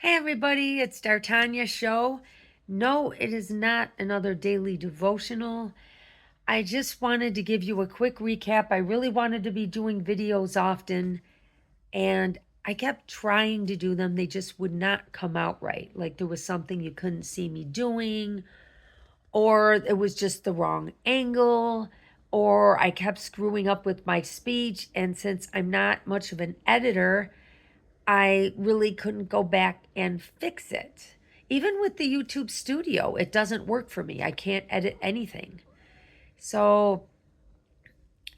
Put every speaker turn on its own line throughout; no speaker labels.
Hey everybody, it's D'Artagnan show. No, it is not another daily devotional. I just wanted to give you a quick recap. I really wanted to be doing videos often, and I kept trying to do them. They just would not come out right. Like there was something you couldn't see me doing, or it was just the wrong angle, or I kept screwing up with my speech. And since I'm not much of an editor, I really couldn't go back and fix it. Even with the YouTube studio, it doesn't work for me. I can't edit anything. So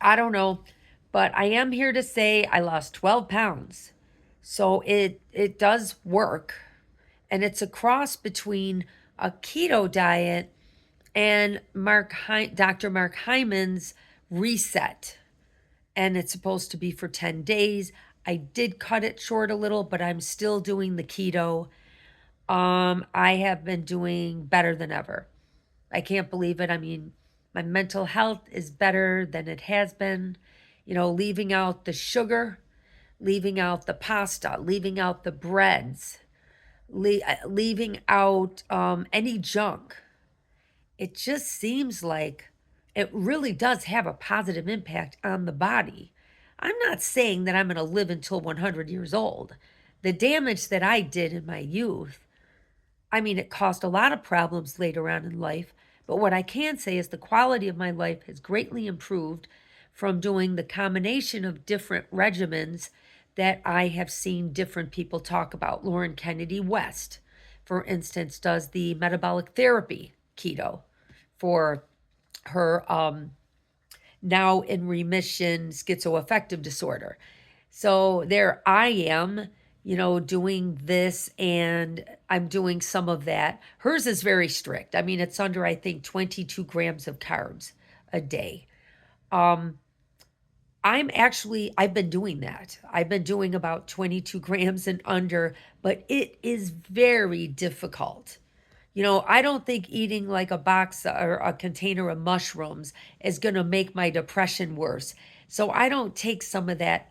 I don't know, but I am here to say I lost 12 pounds. So it does work, and it's a cross between a keto diet and Dr. Mark Hymen's reset, and it's supposed to be for 10 days. I did cut it short a little, but I'm still doing the keto. I have been doing better than ever. I can't believe it. I mean, my mental health is better than it has been. Leaving out the sugar, leaving out the pasta, leaving out the breads, leaving out any junk. It just seems like it really does have a positive impact on the body. I'm not saying that I'm going to live until 100 years old. The damage that I did in my youth, I mean, it caused a lot of problems later on in life. But what I can say is the quality of my life has greatly improved from doing the combination of different regimens that I have seen different people talk about. Lauren Kennedy West, for instance, does the metabolic therapy keto for her now in remission schizoaffective disorder. So there I am, doing this, and I'm doing some of that. Hers is very strict. I mean, it's under, I think, 22 grams of carbs a day. I've been doing that. I've been doing about 22 grams and under, but it is very difficult. I don't think eating like a box or a container of mushrooms is going to make my depression worse. So I don't take some of that,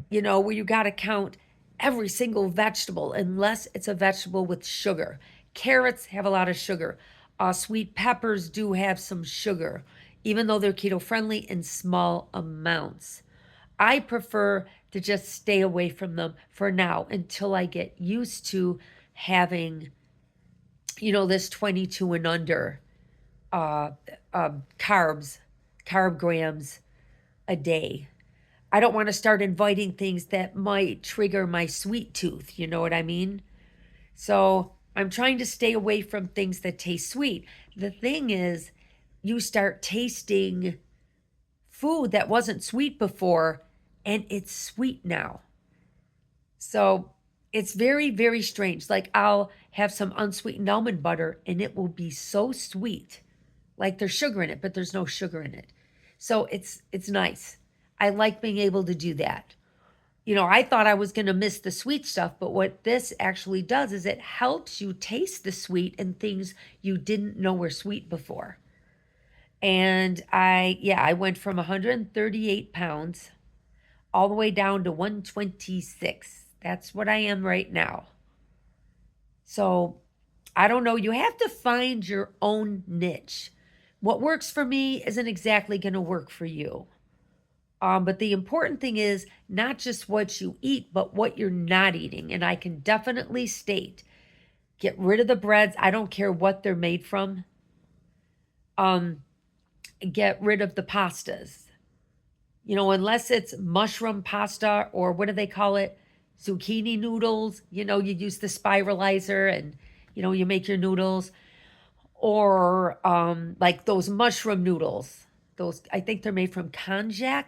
where you got to count every single vegetable unless it's a vegetable with sugar. Carrots have a lot of sugar. Sweet peppers do have some sugar, even though they're keto friendly in small amounts. I prefer to just stay away from them for now until I get used to having this 22 and under uh, carbs, carb grams a day. I don't want to start inviting things that might trigger my sweet tooth. You know what I mean? So I'm trying to stay away from things that taste sweet. The thing is, you start tasting food that wasn't sweet before, and it's sweet now. So it's very, very strange. Like I'll have some unsweetened almond butter and it will be so sweet. Like there's sugar in it, but there's no sugar in it. So it's nice. I like being able to do that. I thought I was going to miss the sweet stuff, but what this actually does is it helps you taste the sweet and things you didn't know were sweet before. And I went from 138 pounds all the way down to 126. That's what I am right now. So I don't know. You have to find your own niche. What works for me isn't exactly going to work for you. But the important thing is not just what you eat, but what you're not eating. And I can definitely state, get rid of the breads. I don't care what they're made from. Get rid of the pastas. Unless it's mushroom pasta or what do they call it? Zucchini noodles. You use the spiralizer and, you make your noodles. Or like those mushroom noodles. Those, I think they're made from konjac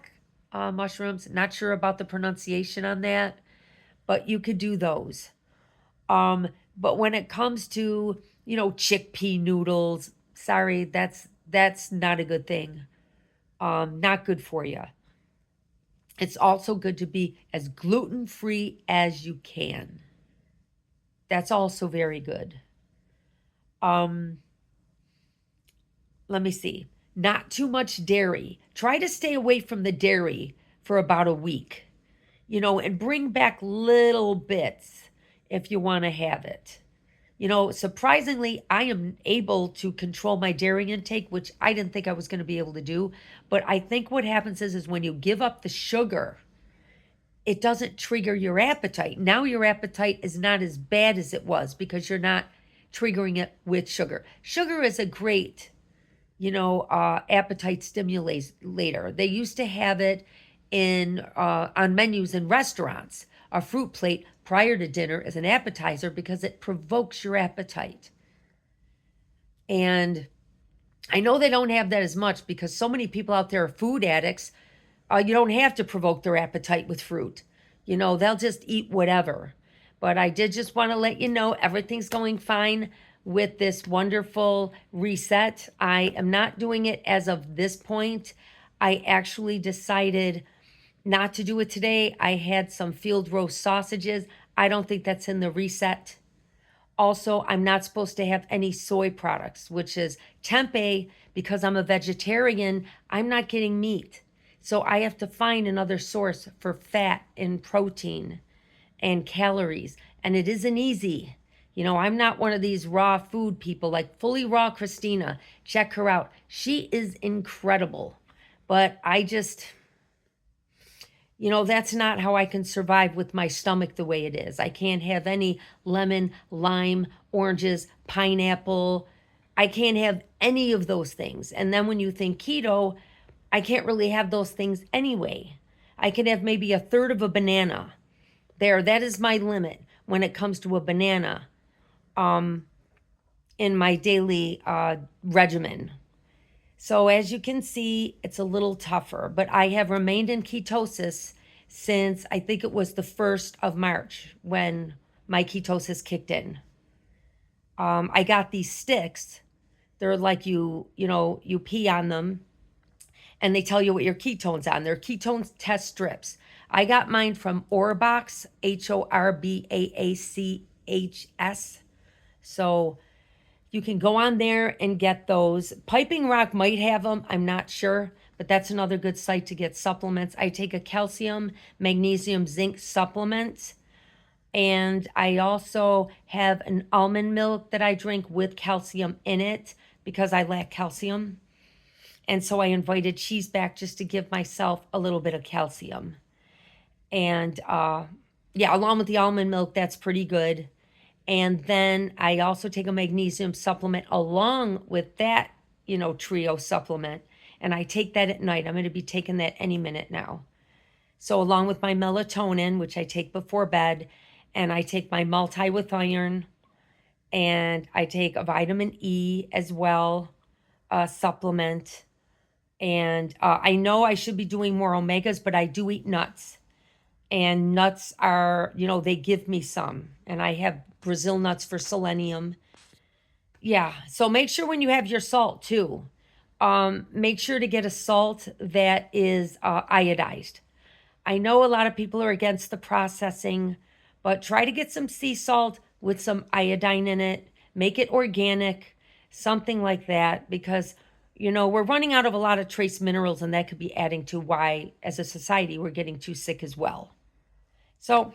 mushrooms. Not sure about the pronunciation on that, but you could do those. But when it comes to, chickpea noodles, sorry, that's not a good thing. Not good for you. It's also good to be as gluten-free as you can. That's also very good. Let me see. Not too much dairy. Try to stay away from the dairy for about a week, and bring back little bits. if you want to have it. Surprisingly, I am able to control my dairy intake, which I didn't think I was going to be able to do. But I think what happens is when you give up the sugar, it doesn't trigger your appetite. Now your appetite is not as bad as it was because you're not triggering it with sugar. Sugar is a great, appetite stimulator. They used to have it in on menus in restaurants, a fruit plate prior to dinner as an appetizer because it provokes your appetite. And I know they don't have that as much because so many people out there are food addicts. You don't have to provoke their appetite with fruit. They'll just eat whatever. But I did just want to let you know everything's going fine with this wonderful reset. I am not doing it as of this point. I actually decided not to do it today. I had some field roast sausages. I don't think that's in the reset. Also, I'm not supposed to have any soy products, which is tempeh. Because I'm a vegetarian, I'm not getting meat. So I have to find another source for fat and protein and calories. And it isn't easy. I'm not one of these raw food people like Fully Raw Christina. Check her out. She is incredible. But I just, that's not how I can survive with my stomach the way it is. I can't have any lemon, lime, oranges, pineapple. I can't have any of those things. And then when you think keto, I can't really have those things anyway. I can have maybe a third of a banana. That is my limit when it comes to a banana in my daily regimen. So as you can see, it's a little tougher, but I have remained in ketosis since I think it was the 1st of March when my ketosis kicked in. I got these sticks. They're like you pee on them and they tell you what your ketones on. They're ketone test strips. I got mine from Orbaachs, Horbaachs. So you can go on there and get those. Piping Rock might have them. I'm not sure, but that's another good site to get supplements. I take a calcium, magnesium, zinc supplement. And I also have an almond milk that I drink with calcium in it because I lack calcium. And so I invited cheese back just to give myself a little bit of calcium. And along with the almond milk, that's pretty good. And then I also take a magnesium supplement along with that, trio supplement. And I take that at night. I'm going to be taking that any minute now. So along with my melatonin, which I take before bed, and I take my multi with iron, and I take a vitamin E as well, a supplement. And I know I should be doing more omegas, but I do eat nuts. And nuts are, they give me some. And I have Brazil nuts for selenium. Yeah, so make sure when you have your salt too, make sure to get a salt that is iodized. I know a lot of people are against the processing, but try to get some sea salt with some iodine in it. Make it organic, something like that, because we're running out of a lot of trace minerals, and that could be adding to why, as a society, we're getting too sick as well. So,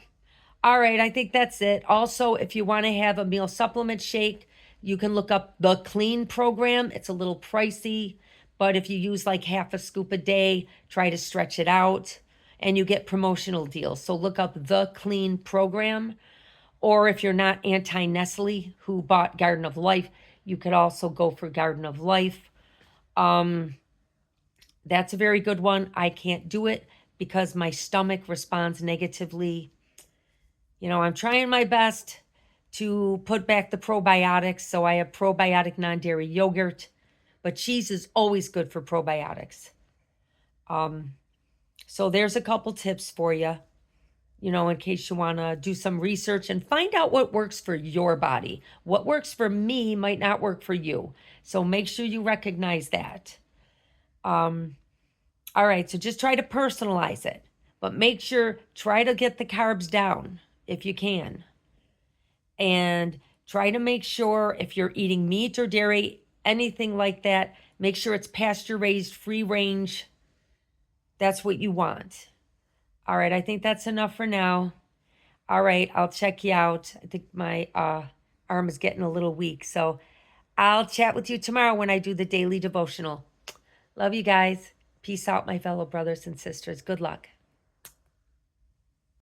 all right, I think that's it. Also, if you want to have a meal supplement shake, you can look up the Clean program. It's a little pricey, but if you use like half a scoop a day, try to stretch it out, and you get promotional deals. So look up the Clean program. Or if you're not anti-Nestle, who bought Garden of Life, you could also go for Garden of Life. That's a very good one. I can't do it because my stomach responds negatively. I'm trying my best to put back the probiotics. So I have probiotic non-dairy yogurt, but cheese is always good for probiotics. So there's a couple tips for you, in case you want to do some research and find out what works for your body. What works for me might not work for you. So make sure you recognize that. All right, so just try to personalize it, but make sure, try to get the carbs down if you can. And try to make sure if you're eating meat or dairy, anything like that, make sure it's pasture raised, free range. That's what you want. All right, I think that's enough for now. All right, I'll check you out. I think my arm is getting a little weak. So I'll chat with you tomorrow when I do the daily devotional. Love you guys. Peace out, my fellow brothers and sisters. Good luck.